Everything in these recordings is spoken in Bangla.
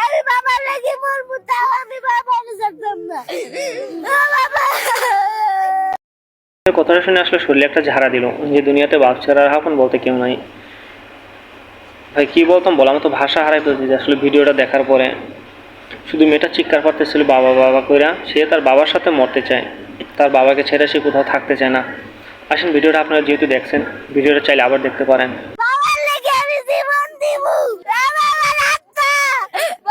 আমি বাবার লাগি মরবো, তাও আমি বাবাকে ছাড়তাম না। বাবা কথাটা শুনে আসলে শরীরে একটা ঝাড়া দিল যে দুনিয়াতে বাপ ছাড়া আর আপন বলতে কেউ নাই। ভাই কি বলতাম, বলার মতো ভাষা হারাই ফেলছি যে আসলে ভিডিওটা দেখার পরে শুধু মেয়েটা চিৎকার করতেছিল বাবা বাবা কইরা, সে তার বাবার সাথে মরতে চায়, তার বাবাকে ছেড়ে সে কোথাও থাকতে চায় না। আসেন ভিডিওটা আপনারা যেহেতু দেখছেন, ভিডিওটা চাইলে আবার দেখতে পারেন। বাবার লাগি আমি জীবন দিব। বাবা আমার আত্মা,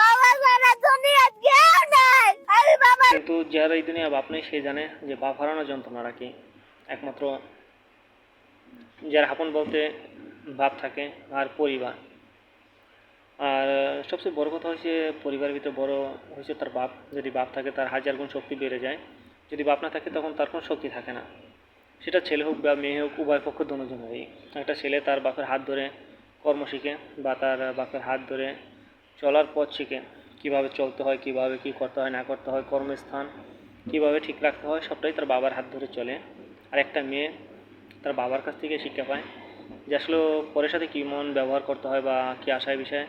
বাবা ছাড়া দুনিয়ার কেউ নাই। আমি বাবার কিন্তু যার এই দুনিয়া বাপ নেই সে জানে যে বাপ হারানোর যন্ত্রণাটা কি। একমাত্র যার আপন বলতে বাপ থাকে আর পরিবার। আর সবচেয়ে বড় কথা হচ্ছে পরিবারের ভিতরে বড় হচ্ছে তার বাপ। যদি বাপ থাকে তার হাজার গুণ শক্তি বেড়ে যায়, যদি বাপ না থাকে তখন তার কোনো শক্তি থাকে না। সেটা ছেলে হোক বা মেয়ে হোক, উভয় পক্ষ দুজনেরই। একটা ছেলে তার বাপের হাত ধরে কর্ম শিখে বা তার বাপের হাত ধরে চলার পথ শিখে, কীভাবে চলতে হয়, কীভাবে কী করতে হয় না করতে হয়, কর্মস্থান কীভাবে ঠিক রাখতে হয়, সবটাই তার বাবার হাত ধরে চলে। আর একটা মেয়ে তার বাবার কাছ থেকে শিক্ষা পায় যে আসলে পরের সাথে কী মন ব্যবহার করতে হয় বা কী আশায় বিষয়ে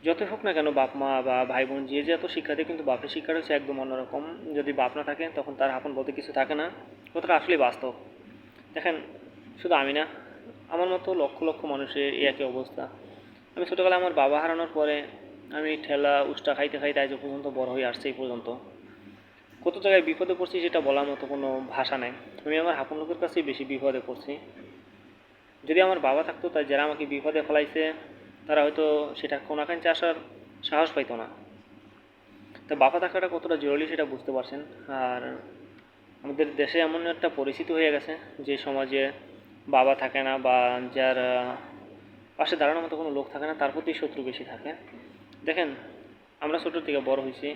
যতই হোক না কেন, বাপ মা বা ভাই বোন যে যত শিক্ষা দেয়, কিন্তু বাপের শিক্ষাটা হচ্ছে একদম অন্যরকম। যদি বাপ না থাকে তখন তার আপন বলতে কিছু থাকে না। কথাটা আসলেই বাস্তব। দেখেন, শুধু আমি না, আমার মতো লক্ষ লক্ষ মানুষের এই একই অবস্থা। আমি ছোটোবেলায় আমার বাবা হারানোর পরে আমি ঠেলা উষ্টা খাইতে খাইতে আজ পর্যন্ত বড় হয়ে আসছে। এই পর্যন্ত কত জায়গায় বিপদে পড়ছি যেটা বলার মতো কোনো ভাষা নেই। আমি আমার আপন লোকের কাছেই বেশি বিপদে পড়ছি। যদি আমার বাবা থাকতো, তাই যারা আমাকে বিপদে ফেলাইছে তারা হয়তো সেটা কোনাকাঞ্চে আসার সাহস পাইতো না। তো বাবা থাকাটা কতটা জরুরি সেটা বুঝতে পারছেন। আর আমাদের দেশে এমন একটা পরিস্থিতি হয়ে গেছে যে সমাজে বাবা থাকে না বা যার পাশে দাঁড়ানোর মতো কোনো লোক থাকে না, তার প্রতি শত্রু বেশি থাকে। দেখেন, আমরা ছোটো থেকে বড় হয়েছি,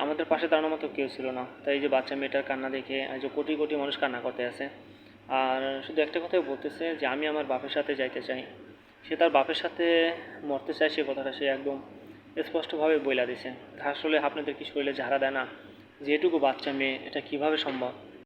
আমাদের পাশে দাঁড়ানোর মতো কেউ ছিল না। তাই এই যে বাচ্চা মেয়েটার কান্না দেখে আজ কোটি কোটি মানুষ কান্না করতে আছে। আর শুধু একটা কথাই বলতেছে যে আমি আমার বাপের সাথে যাইতে চাই। সে তার বাপের সাথে মরতে চায়, সে কথাটা সে একদম স্পষ্টভাবে বইলা দিছে। আসলে আপনাদের কি শরীরে ঝাড়া দেয় না? যেটুকু বাচ্চা মেয়ে, এটা কিভাবে সম্ভব?